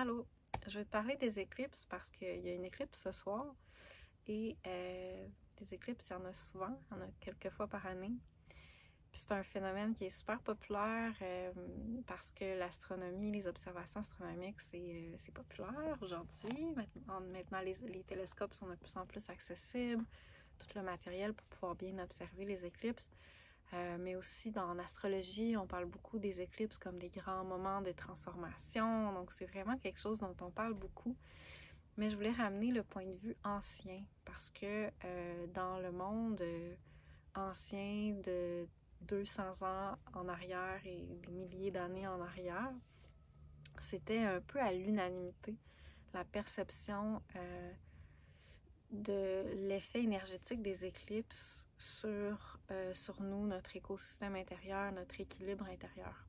Allô, je vais te parler des éclipses parce qu'il y a une éclipse ce soir et des éclipses, il y en a souvent, il y en a quelques fois par année. Puis c'est un phénomène qui est super populaire parce que l'astronomie, les observations astronomiques, c'est populaire aujourd'hui. Maintenant, les télescopes sont de plus en plus accessibles, tout le matériel pour pouvoir bien observer les éclipses. Mais aussi en astrologie, on parle beaucoup des éclipses comme des grands moments de transformation. Donc, c'est vraiment quelque chose dont on parle beaucoup. Mais je voulais ramener le point de vue ancien parce que dans le monde ancien de 200 ans en arrière et des milliers d'années en arrière, c'était un peu à l'unanimité la perception de l'effet énergétique des éclipses sur nous, notre écosystème intérieur, notre équilibre intérieur.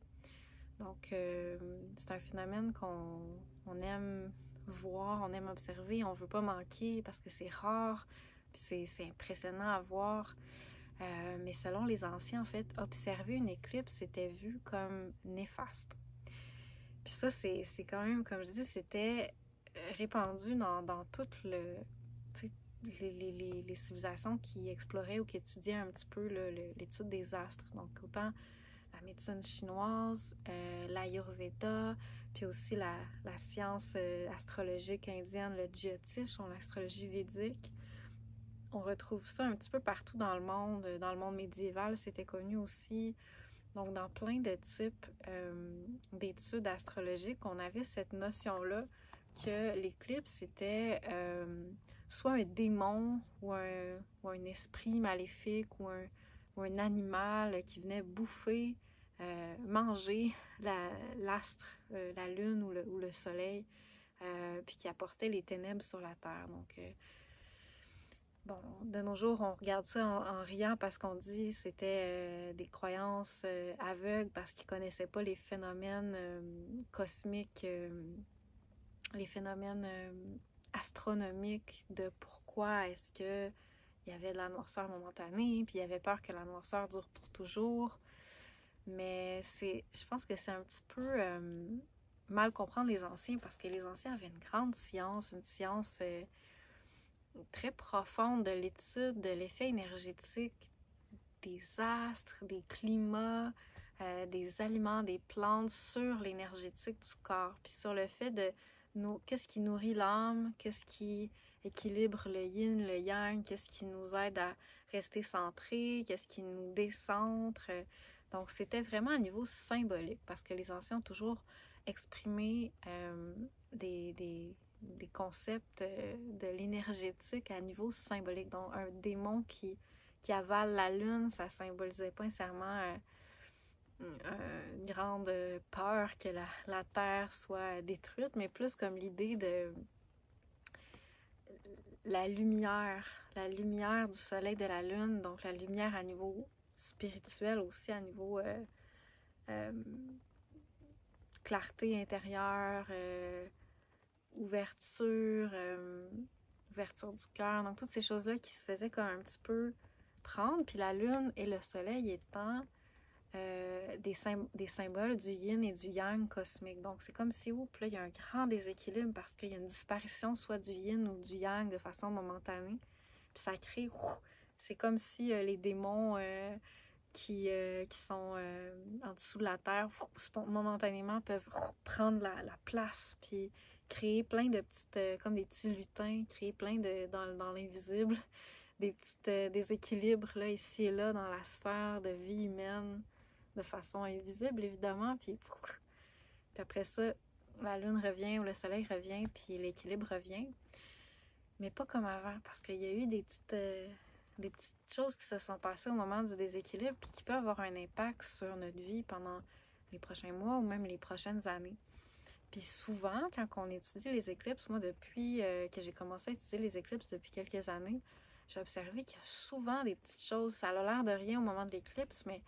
Donc, c'est un phénomène qu'on aime voir, on aime observer, on ne veut pas manquer parce que c'est rare, puis c'est impressionnant à voir. Mais selon les anciens, en fait, observer une éclipse, c'était vu comme néfaste. Puis ça, c'est quand même, comme je dis, c'était répandu dans tout le... Les civilisations qui exploraient ou qui étudiaient un petit peu l'étude des astres. Donc, autant la médecine chinoise, l'Ayurveda, puis aussi la science astrologique indienne, le Jyotish, ou l'astrologie védique. On retrouve ça un petit peu partout dans le monde. Dans le monde médiéval, c'était connu aussi. Donc, dans plein de types d'études astrologiques, on avait cette notion-là que l'éclipse était soit un démon ou un esprit maléfique ou un animal qui venait bouffer, manger l'astre, la lune ou le soleil, puis qui apportait les ténèbres sur la terre. Donc, bon, de nos jours, on regarde ça en riant parce qu'on dit que c'était des croyances aveugles parce qu'ils ne connaissaient pas les phénomènes cosmiques, les phénomènes astronomiques de pourquoi est-ce qu'il y avait de la noirceur momentanée, puis il y avait peur que la noirceur dure pour toujours. Mais je pense que c'est un petit peu mal comprendre les anciens parce que les anciens avaient une grande science, une science très profonde de l'étude de l'effet énergétique des astres, des climats, des aliments, des plantes sur l'énergétique du corps, puis sur le fait de qu'est-ce qui nourrit l'âme, qu'est-ce qui équilibre le yin, le yang, qu'est-ce qui nous aide à rester centrés, qu'est-ce qui nous décentre. Donc, c'était vraiment à niveau symbolique parce que les anciens ont toujours exprimé des concepts de l'énergétique à niveau symbolique. Donc, un démon qui avale la lune, ça symbolisait pas nécessairement une grande peur que la Terre soit détruite, mais plus comme l'idée de la lumière du soleil, de la lune, donc la lumière à niveau spirituel aussi, à niveau clarté intérieure, ouverture du cœur, donc toutes ces choses-là qui se faisaient comme un petit peu prendre, puis la lune et le soleil étant des symboles du yin et du yang cosmique. Donc, c'est comme si, là, il y a un grand déséquilibre parce qu'il y a une disparition soit du yin ou du yang de façon momentanée. Puis ça crée, c'est comme si les démons qui sont en dessous de la terre, momentanément, peuvent prendre la place, puis créer plein de petites, comme des petits lutins, créer plein dans l'invisible, des petits déséquilibres, là, ici et là, dans la sphère de vie humaine, de façon invisible, évidemment, puis après ça, la lune revient ou le soleil revient, puis l'équilibre revient. Mais pas comme avant, parce qu'il y a eu des petites choses qui se sont passées au moment du déséquilibre, puis qui peuvent avoir un impact sur notre vie pendant les prochains mois ou même les prochaines années. Puis souvent, quand on étudie les éclipses, moi, depuis que j'ai commencé à étudier les éclipses depuis quelques années, j'ai observé qu'il y a souvent des petites choses. Ça a l'air de rien au moment de l'éclipse, mais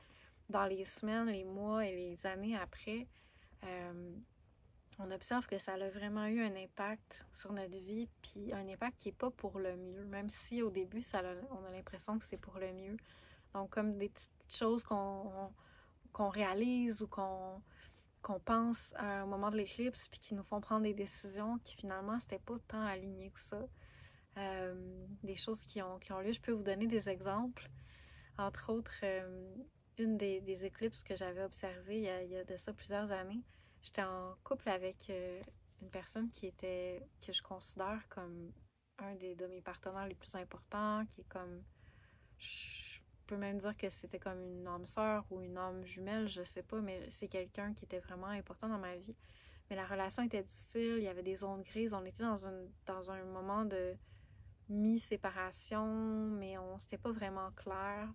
dans les semaines, les mois et les années après, on observe que ça a vraiment eu un impact sur notre vie, puis un impact qui n'est pas pour le mieux, même si au début, on a l'impression que c'est pour le mieux. Donc, comme des petites choses qu'on réalise ou qu'on qu'on pense au moment de l'éclipse, puis qui nous font prendre des décisions qui finalement, c'était pas tant aligné que ça. Des choses qui ont lieu. Je peux vous donner des exemples. Entre autres, une des éclipses que j'avais observées il y a de ça plusieurs années, j'étais en couple avec une personne que je considère comme un de mes partenaires les plus importants, qui est comme, je peux même dire que c'était comme une âme sœur ou une âme jumelle, je sais pas, mais c'est quelqu'un qui était vraiment important dans ma vie. Mais la relation était difficile, il y avait des zones grises, on était dans un moment de mi-séparation, mais c'était pas vraiment clair.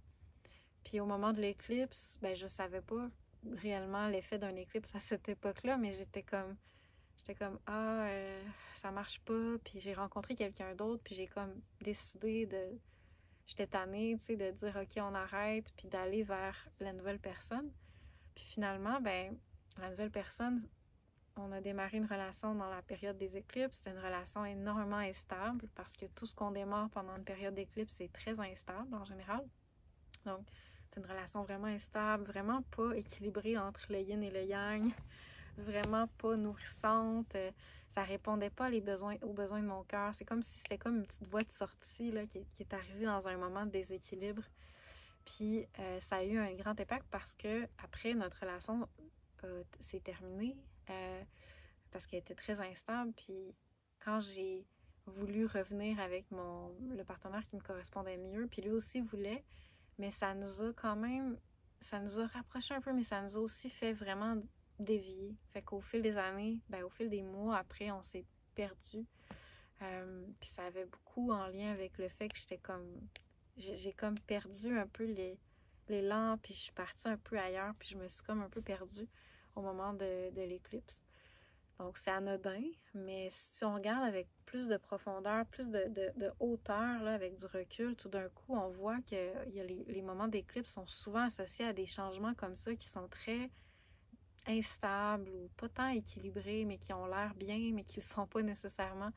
Puis au moment de l'éclipse, ben je savais pas réellement l'effet d'un éclipse à cette époque-là, mais j'étais comme ça marche pas. Puis j'ai rencontré quelqu'un d'autre, puis j'ai comme décidé j'étais tannée, tu sais, de dire ok, on arrête, puis d'aller vers la nouvelle personne. Puis finalement, ben la nouvelle personne, on a démarré une relation dans la période des éclipses. C'était une relation énormément instable parce que tout ce qu'on démarre pendant une période d'éclipse est très instable en général. Donc, c'est une relation vraiment instable, vraiment pas équilibrée entre le yin et le yang, vraiment pas nourrissante. Ça répondait pas aux besoins de mon cœur. C'est comme si c'était comme une petite voie de sortie là, qui est arrivée dans un moment de déséquilibre. Puis, ça a eu un grand impact parce que après notre relation s'est terminée, parce qu'elle était très instable. Puis quand j'ai voulu revenir avec le partenaire qui me correspondait mieux, puis lui aussi voulait, mais ça nous a rapprochés un peu, mais ça nous a aussi fait vraiment dévier. Fait qu'au fil des années, au fil des mois après, on s'est perdu. Puis ça avait beaucoup en lien avec le fait que j'ai comme perdu un peu l'élan, puis je suis partie un peu ailleurs, puis je me suis comme un peu perdue au moment de l'éclipse. Donc, c'est anodin, mais si on regarde avec plus de profondeur, plus de hauteur, là, avec du recul, tout d'un coup, on voit que les moments d'éclipse sont souvent associés à des changements comme ça qui sont très instables ou pas tant équilibrés, mais qui ont l'air bien, mais qui ne le sont pas nécessairement.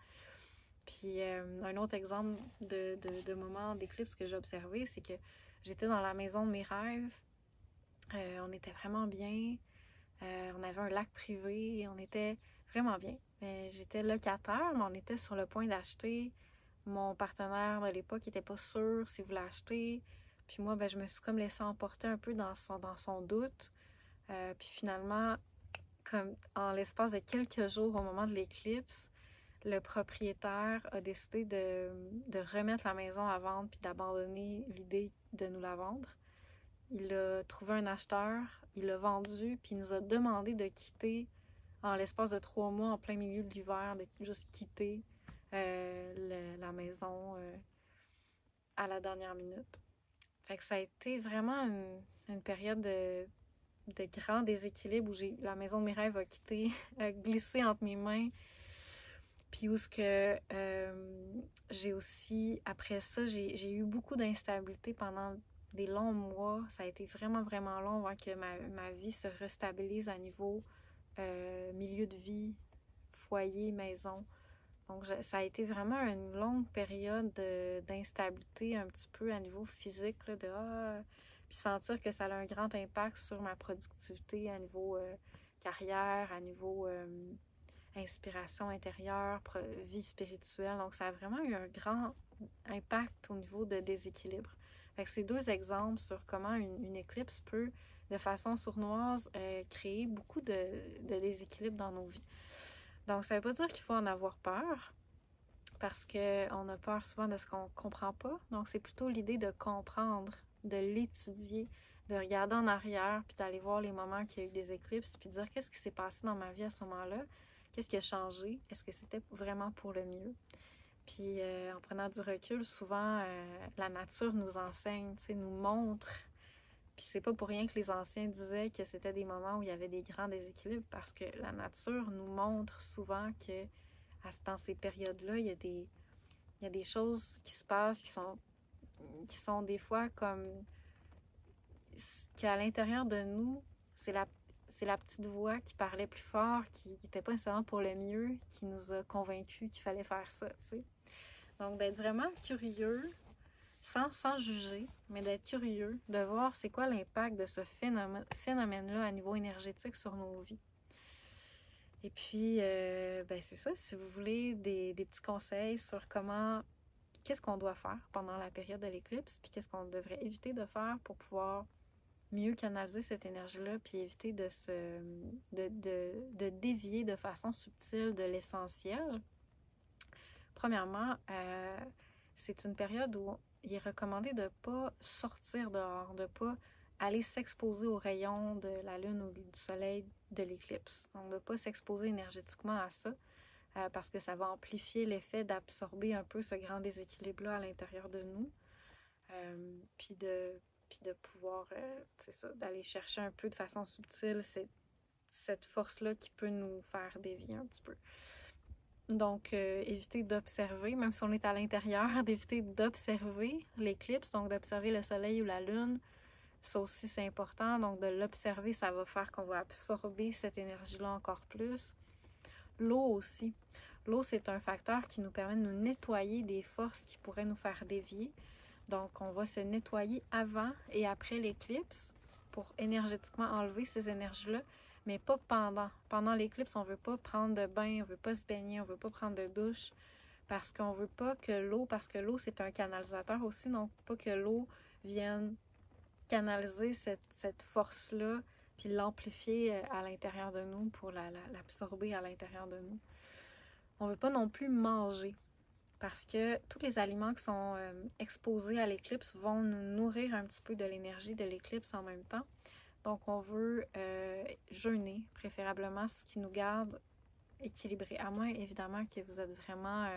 Puis, un autre exemple de moment d'éclipse que j'ai observé, c'est que j'étais dans la maison de mes rêves. On était vraiment bien. On avait un lac privé. On était vraiment bien. J'étais locataire, mais on était sur le point d'acheter. Mon partenaire de l'époque n'était pas sûr s'il voulait acheter. Puis moi, je me suis comme laissée emporter un peu dans son doute. Puis finalement, comme en l'espace de quelques jours au moment de l'éclipse, le propriétaire a décidé de remettre la maison à vendre puis d'abandonner l'idée de nous la vendre. Il a trouvé un acheteur, il l'a vendu, puis il nous a demandé de quitter en l'espace de 3 mois, en plein milieu de l'hiver, de juste quitter la maison à la dernière minute. Fait que ça a été vraiment une période de grand déséquilibre où la maison de mes rêves a glissé entre mes mains. Puis où j'ai aussi, après ça, j'ai eu beaucoup d'instabilité pendant des longs mois. Ça a été vraiment, vraiment long avant que ma vie se restabilise à niveau milieu de vie, foyer, maison. Donc, ça a été vraiment une longue période d'instabilité un petit peu à niveau physique, là, puis sentir que ça a un grand impact sur ma productivité à niveau carrière, à niveau inspiration intérieure, vie spirituelle. Donc, ça a vraiment eu un grand impact au niveau de déséquilibre. Fait que c'est 2 exemples sur comment une éclipse peut, de façon sournoise, créer beaucoup de déséquilibre dans nos vies. Donc, ça ne veut pas dire qu'il faut en avoir peur, parce qu'on a peur souvent de ce qu'on ne comprend pas. Donc, c'est plutôt l'idée de comprendre, de l'étudier, de regarder en arrière, puis d'aller voir les moments qu'il y a eu des éclipses, puis de dire qu'est-ce qui s'est passé dans ma vie à ce moment-là, qu'est-ce qui a changé, est-ce que c'était vraiment pour le mieux. Puis, en prenant du recul, souvent, la nature nous enseigne, nous montre. Puis c'est pas pour rien que les anciens disaient que c'était des moments où il y avait des grands déséquilibres, parce que la nature nous montre souvent que dans ces périodes-là, il y a des choses qui se passent qui sont des fois comme qu'à l'intérieur de nous, c'est la petite voix qui parlait plus fort, qui n'était pas nécessairement pour le mieux, qui nous a convaincus qu'il fallait faire ça, tu sais. Donc, d'être vraiment curieux, sans juger, mais d'être curieux, de voir c'est quoi l'impact de ce phénomène-là à niveau énergétique sur nos vies. Et puis, ben c'est ça, si vous voulez des petits conseils sur qu'est-ce qu'on doit faire pendant la période de l'éclipse, puis qu'est-ce qu'on devrait éviter de faire pour pouvoir mieux canaliser cette énergie-là, puis éviter de dévier de façon subtile de l'essentiel. Premièrement, c'est une période où il est recommandé de ne pas sortir dehors, de ne pas aller s'exposer aux rayons de la Lune ou du Soleil de l'éclipse. Donc, de ne pas s'exposer énergétiquement à ça, parce que ça va amplifier l'effet d'absorber un peu ce grand déséquilibre-là à l'intérieur de nous. Puis de pouvoir, c'est ça, d'aller chercher un peu de façon subtile cette force-là qui peut nous faire dévier un petit peu. Donc, éviter d'observer, même si on est à l'intérieur, d'éviter d'observer l'éclipse, donc d'observer le soleil ou la lune. Ça aussi, c'est important. Donc, de l'observer, ça va faire qu'on va absorber cette énergie-là encore plus. L'eau aussi. L'eau, c'est un facteur qui nous permet de nous nettoyer des forces qui pourraient nous faire dévier. Donc, on va se nettoyer avant et après l'éclipse pour énergétiquement enlever ces énergies-là, mais pas pendant. Pendant l'éclipse, on ne veut pas prendre de bain, on ne veut pas se baigner, on ne veut pas prendre de douche parce qu'on ne veut pas que l'eau, parce que l'eau, c'est un canalisateur aussi, donc pas que l'eau vienne canaliser cette force-là puis l'amplifier à l'intérieur de nous pour l'absorber à l'intérieur de nous. On ne veut pas non plus manger parce que tous les aliments qui sont exposés à l'éclipse vont nous nourrir un petit peu de l'énergie de l'éclipse en même temps. Donc, on veut jeûner, préférablement, ce qui nous garde équilibrés. À moins, évidemment, que vous êtes vraiment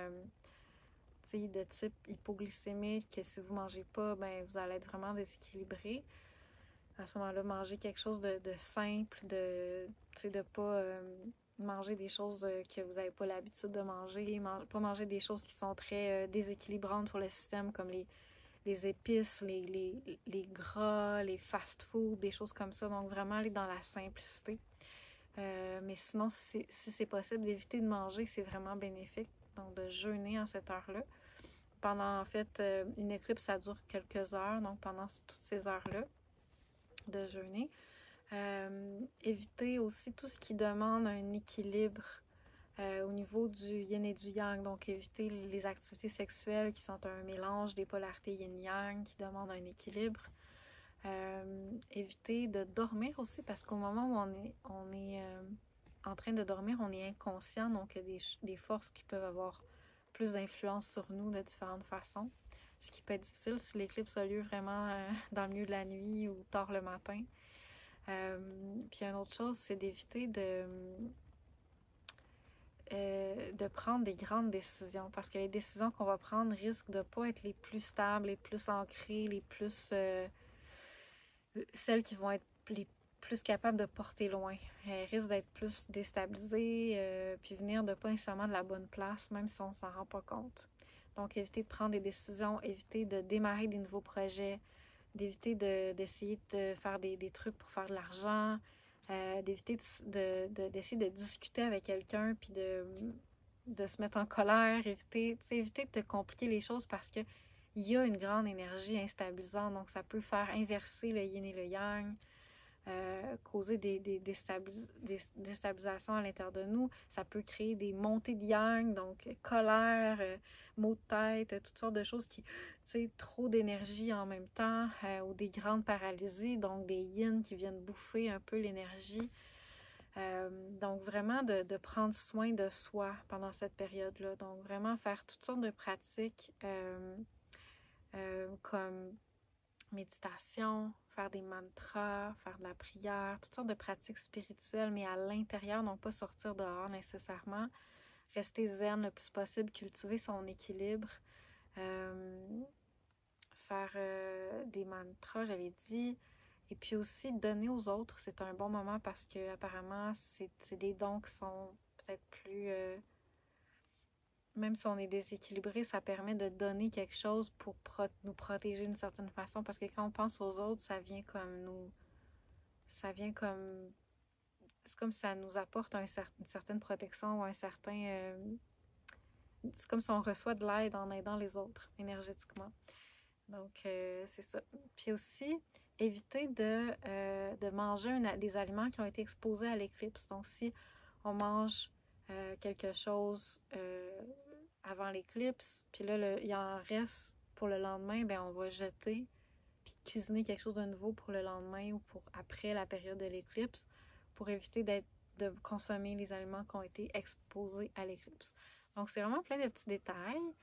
de type hypoglycémique, que si vous ne mangez pas, ben, vous allez être vraiment déséquilibré. À ce moment-là, manger quelque chose de simple, de ne pas manger des choses que vous n'avez pas l'habitude de manger, pas manger des choses qui sont très déséquilibrantes pour le système, comme les épices, les gras, les fast-food, des choses comme ça. Donc, vraiment aller dans la simplicité. Mais sinon, si c'est possible d'éviter de manger, c'est vraiment bénéfique. Donc, de jeûner en cette heure-là. Pendant, en fait, une éclipse, ça dure quelques heures. Donc, pendant toutes ces heures-là, de jeûner. Éviter aussi tout ce qui demande un équilibre au niveau du yin et du yang. Donc, éviter les activités sexuelles qui sont un mélange des polarités yin-yang qui demandent un équilibre. Éviter de dormir aussi parce qu'au moment où on est en train de dormir, on est inconscient. Donc, il y a des forces qui peuvent avoir plus d'influence sur nous de différentes façons. Ce qui peut être difficile si l'éclipse a lieu vraiment dans le milieu de la nuit ou tard le matin. Puis une autre chose, c'est d'éviter de prendre des grandes décisions parce que les décisions qu'on va prendre risquent de ne pas être les plus stables, les plus ancrées, les plus celles qui vont être les plus capables de porter loin. Elles risquent d'être plus déstabilisées puis venir de pas nécessairement de la bonne place, même si on s'en rend pas compte. Donc, éviter de prendre des décisions, éviter de démarrer des nouveaux projets, d'éviter d'essayer de faire des trucs pour faire de l'argent, d'éviter d'essayer de discuter avec quelqu'un puis de se mettre en colère, éviter de compliquer les choses parce que il y a une grande énergie instabilisante, donc ça peut faire inverser le yin et le yang, causer des déstabilisations à l'intérieur de nous. Ça peut créer des montées de yang, donc colère, maux de tête, toutes sortes de choses qui, trop d'énergie en même temps, ou des grandes paralysies, donc des yin qui viennent bouffer un peu l'énergie. Donc vraiment de prendre soin de soi pendant cette période-là. Donc vraiment faire toutes sortes de pratiques comme méditation, faire des mantras, faire de la prière, toutes sortes de pratiques spirituelles, mais à l'intérieur, non pas sortir dehors nécessairement. Rester zen le plus possible, cultiver son équilibre, faire des mantras, j'avais dit, et puis aussi donner aux autres, c'est un bon moment parce que apparemment c'est des dons qui sont peut-être plus... même si on est déséquilibré, ça permet de donner quelque chose pour nous protéger d'une certaine façon. Parce que quand on pense aux autres, ça vient comme nous... Ça vient comme... C'est comme si ça nous apporte une certaine protection ou un certain... c'est comme si on reçoit de l'aide en aidant les autres énergétiquement. Donc, c'est ça. Puis aussi, éviter de manger des aliments qui ont été exposés à l'éclipse. Donc, si on mange quelque chose avant l'éclipse, puis là, il en reste pour le lendemain, ben on va jeter, puis cuisiner quelque chose de nouveau pour le lendemain ou pour après la période de l'éclipse, pour éviter de consommer les aliments qui ont été exposés à l'éclipse. Donc, c'est vraiment plein de petits détails.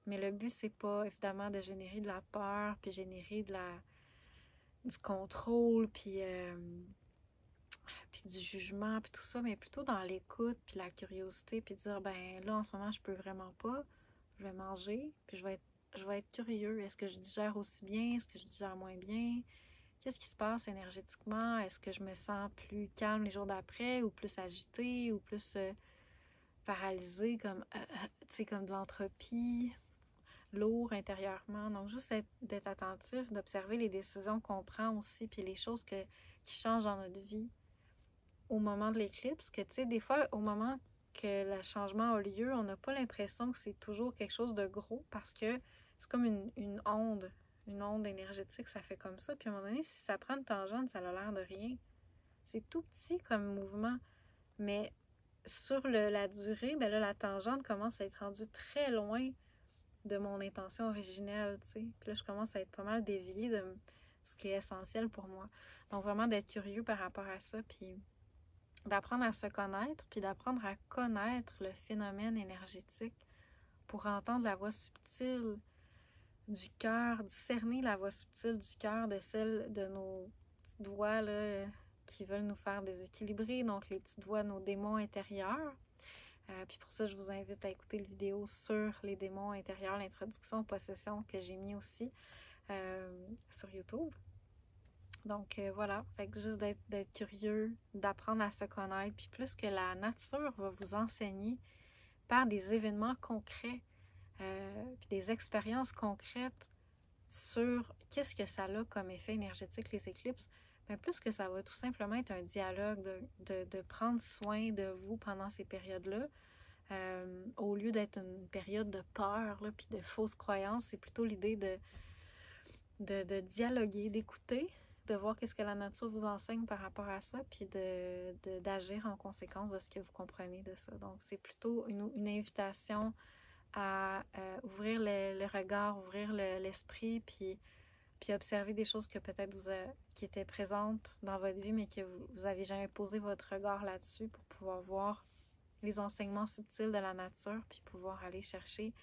Mais le but, c'est pas évidemment de générer de la peur, puis générer du contrôle, puis du jugement, puis tout ça, mais plutôt dans l'écoute, puis la curiosité, puis dire, ben là, en ce moment, je peux vraiment pas, je vais manger, puis je vais être curieux. Est-ce que je digère aussi bien? Est-ce que je digère moins bien? Qu'est-ce qui se passe énergétiquement? Est-ce que je me sens plus calme les jours d'après, ou plus agitée, ou plus paralysée, comme, comme de l'entropie, lourd intérieurement. Donc, juste d'être attentif, d'observer les décisions qu'on prend aussi, puis les choses qui changent dans notre vie au moment de l'éclipse, que, tu sais, des fois, au moment que le changement a lieu, on n'a pas l'impression que c'est toujours quelque chose de gros, parce que c'est comme une onde énergétique, ça fait comme ça. Puis à un moment donné, si ça prend une tangente, ça a l'air de rien. C'est tout petit comme mouvement, mais sur la durée, ben là, la tangente commence à être rendue très loin de mon intention originelle, tu sais. Puis là, je commence à être pas mal déviée de ce qui est essentiel pour moi. Donc, vraiment d'être curieux par rapport à ça, puis d'apprendre à se connaître, puis d'apprendre à connaître le phénomène énergétique pour entendre la voix subtile du cœur, discerner la voix subtile du cœur de celle de nos petites voix là, qui veulent nous faire déséquilibrer, donc les petites voix de nos démons intérieurs. Puis pour ça, je vous invite à écouter la vidéo sur les démons intérieurs, l'introduction aux possessions que j'ai mis aussi sur YouTube. Donc voilà, fait que juste d'être curieux, d'apprendre à se connaître, puis plus que la nature va vous enseigner par des événements concrets, puis des expériences concrètes sur qu'est-ce que ça a comme effet énergétique les éclipses, bien plus que ça va tout simplement être un dialogue de prendre soin de vous pendant ces périodes-là. Au lieu d'être une période de peur là, puis de fausses croyances, c'est plutôt l'idée de dialoguer, d'écouter, de voir qu'est-ce que la nature vous enseigne par rapport à ça, puis d'agir en conséquence de ce que vous comprenez de ça. Donc, c'est plutôt une invitation à ouvrir le regard, ouvrir l'esprit, puis observer des choses que peut-être qui étaient présentes dans votre vie, mais que vous n'avez jamais posé votre regard là-dessus pour pouvoir voir les enseignements subtils de la nature, puis pouvoir aller chercher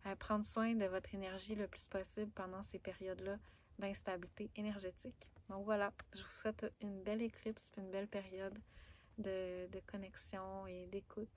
à prendre soin de votre énergie le plus possible pendant ces périodes-là d'instabilité énergétique. Donc voilà, je vous souhaite une belle éclipse, puis une belle période de connexion et d'écoute.